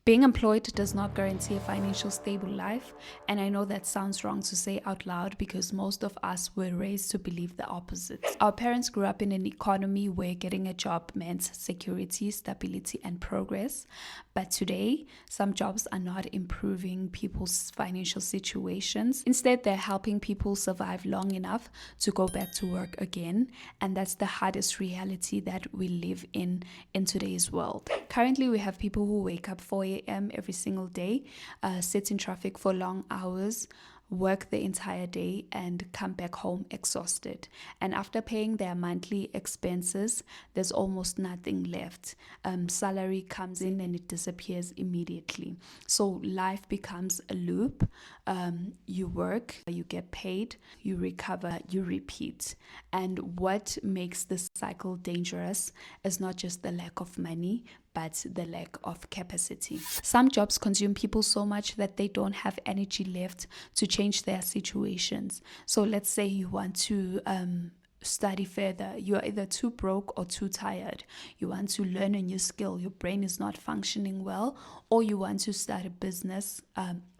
Being employed does not guarantee a financial stable life, and I know that sounds wrong to say out loud because most of us were raised to believe the opposite. Our parents grew up in an economy where getting a job meant security, stability, and progress. But today, some jobs are not improving people's financial situations. Instead, they're helping people survive long enough to go back to work again, and that's the hardest reality that we live in today's world. Currently, we have people who wake up 4 a.m. every single day, sit in traffic for long hours, work the entire day, and come back home exhausted. And after paying their monthly expenses, there's almost nothing left. Salary comes in and it disappears immediately. So life becomes a loop. You work, you get paid, you recover, you repeat. And what makes this cycle dangerous is not just the lack of money, but the lack of capacity. Some jobs consume people so much that they don't have energy left to change their situations. So let's say you want to study further. You are either too broke or too tired. You want to learn a new skill. Your brain is not functioning well, or you want to start a business.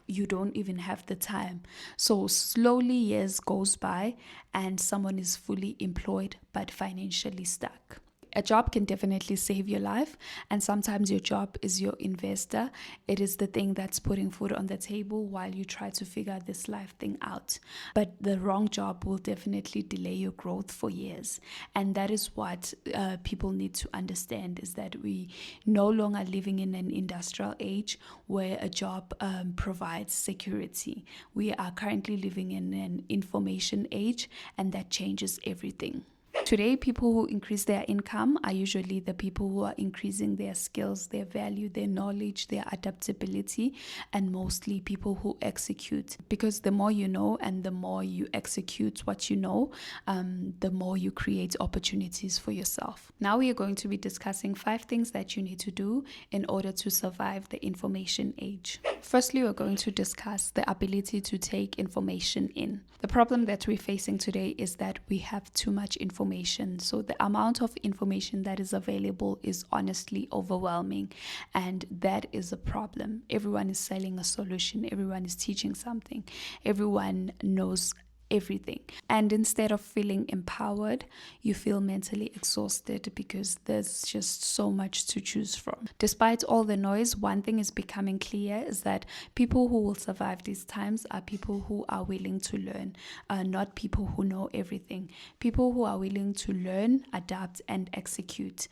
You don't even have the time. So slowly years goes by and someone is fully employed but financially stuck. A job can definitely save your life, and sometimes your job is your investor. It is the thing that's putting food on the table while you try to figure this life thing out. But the wrong job will definitely delay your growth for years. And that is what people need to understand, is that we no longer living in an industrial age where a job provides security. We are currently living in an information age, and that changes everything. Today, people who increase their income are usually the people who are increasing their skills, their value, their knowledge, their adaptability, and mostly people who execute. Because the more you know and the more you execute what you know, the more you create opportunities for yourself. Now we are going to be discussing 5 things that you need to do in order to survive the information age. Firstly, we're going to discuss the ability to take information in. The problem that we're facing today is that we have too much information. So the amount of information that is available is honestly overwhelming, and that is a problem. Everyone is selling a solution. Everyone is teaching something. Everyone knows everything. And instead of feeling empowered, you feel mentally exhausted because there's just so much to choose from. Despite all the noise, one thing is becoming clear, is that people who will survive these times are people who are willing to learn, not people who know everything. People who are willing to learn, adapt, and execute.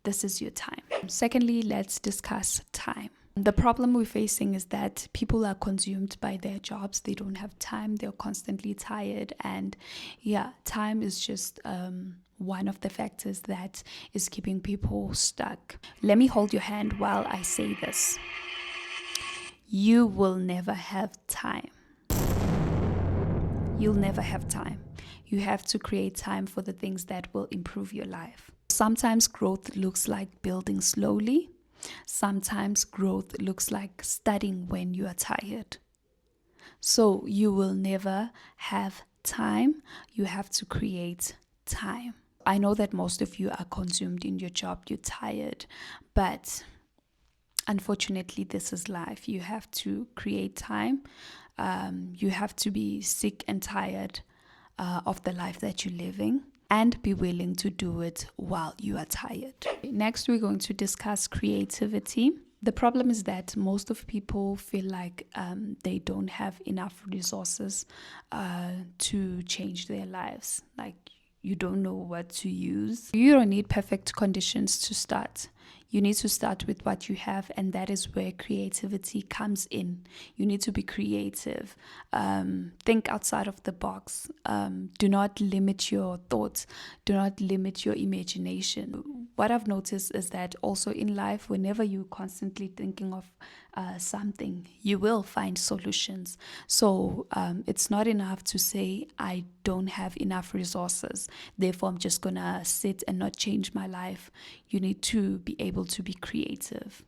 This is your time. Secondly, let's discuss time. The problem we're facing is that people are consumed by their jobs. They don't have time. They're constantly tired. And time is just one of the factors that is keeping people stuck. Let me hold your hand while I say this. You will never have time. You'll never have time. You have to create time for the things that will improve your life. Sometimes growth looks like building slowly. Sometimes growth looks like studying when you are tired. So you will never have time. You have to create time. I know that most of you are consumed in your job. You're tired. But unfortunately, this is life. You have to create time. You have to be sick and tired of the life that you're living, and be willing to do it while you are tired. Next, we're going to discuss creativity. The problem is that most of people feel like they don't have enough resources to change their lives. Like, you don't know what to use. You don't need perfect conditions to start. You need to start with what you have, and that is where creativity comes in. You need to be creative. Think outside of the box. Do not limit your thoughts. Do not limit your imagination. What I've noticed is that also in life, whenever you're constantly thinking of something, you will find solutions. So it's not enough to say, I don't have enough resources, therefore I'm just gonna sit and not change my life. You need to be able to be creative.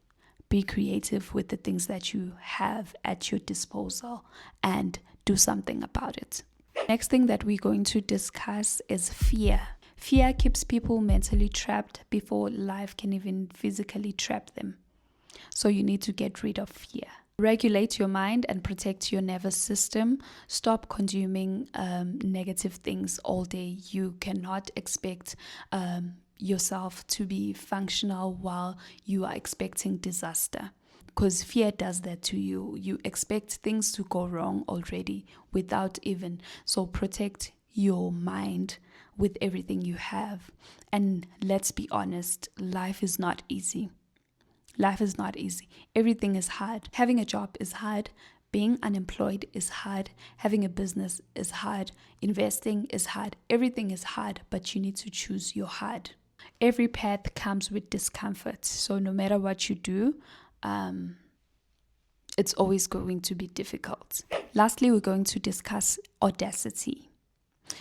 Be creative with the things that you have at your disposal and do something about it. Next thing that we're going to discuss is fear. Fear keeps people mentally trapped before life can even physically trap them. So you need to get rid of fear. Regulate your mind and protect your nervous system. Stop consuming negative things all day. You cannot expect yourself to be functional while you are expecting disaster, because fear does that to you. You expect things to go wrong already without even. So protect your mind with everything you have. And let's be honest, life is not easy. Life is not easy. Everything is hard. Having a job is hard. Being unemployed is hard. Having a business is hard. Investing is hard. Everything is hard, but you need to choose your hard. Every path comes with discomfort. So no matter what you do, it's always going to be difficult. Lastly, we're going to discuss audacity.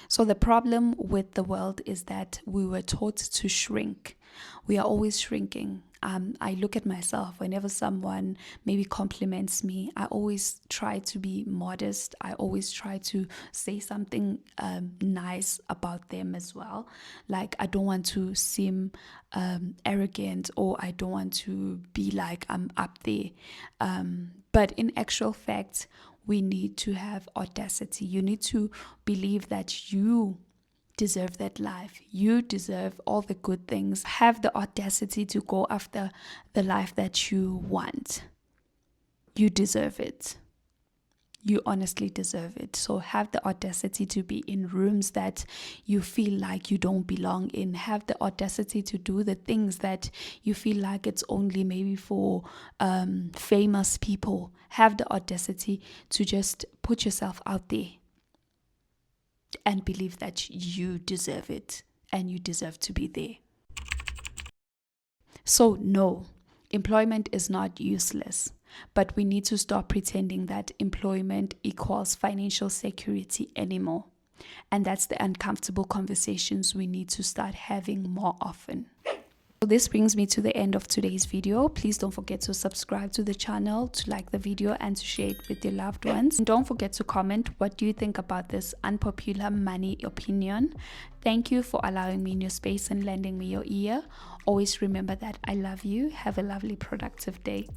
So the problem with the world is that we were taught to shrink. We are always shrinking. I look at myself whenever someone maybe compliments me. I always try to be modest. I always try to say something nice about them as well. Like, I don't want to seem arrogant, or I don't want to be like I'm up there. But in actual fact, we need to have audacity. You need to believe that you deserve that life. You deserve all the good things. Have the audacity to go after the life that you want. You deserve it. You honestly deserve it. So have the audacity to be in rooms that you feel like you don't belong in. Have the audacity to do the things that you feel like it's only maybe for famous people. Have the audacity to just put yourself out there and believe that you deserve it and you deserve to be there. So no, employment is not useless, but we need to stop pretending that employment equals financial security anymore. And that's the uncomfortable conversations we need to start having more often. So this brings me to the end of today's video. Please don't forget to subscribe to the channel, to like the video, and to share it with your loved ones. And don't forget to comment, what do you think about this unpopular money opinion? Thank you for allowing me in your space and lending me your ear. Always remember that I love you. Have a lovely, productive day.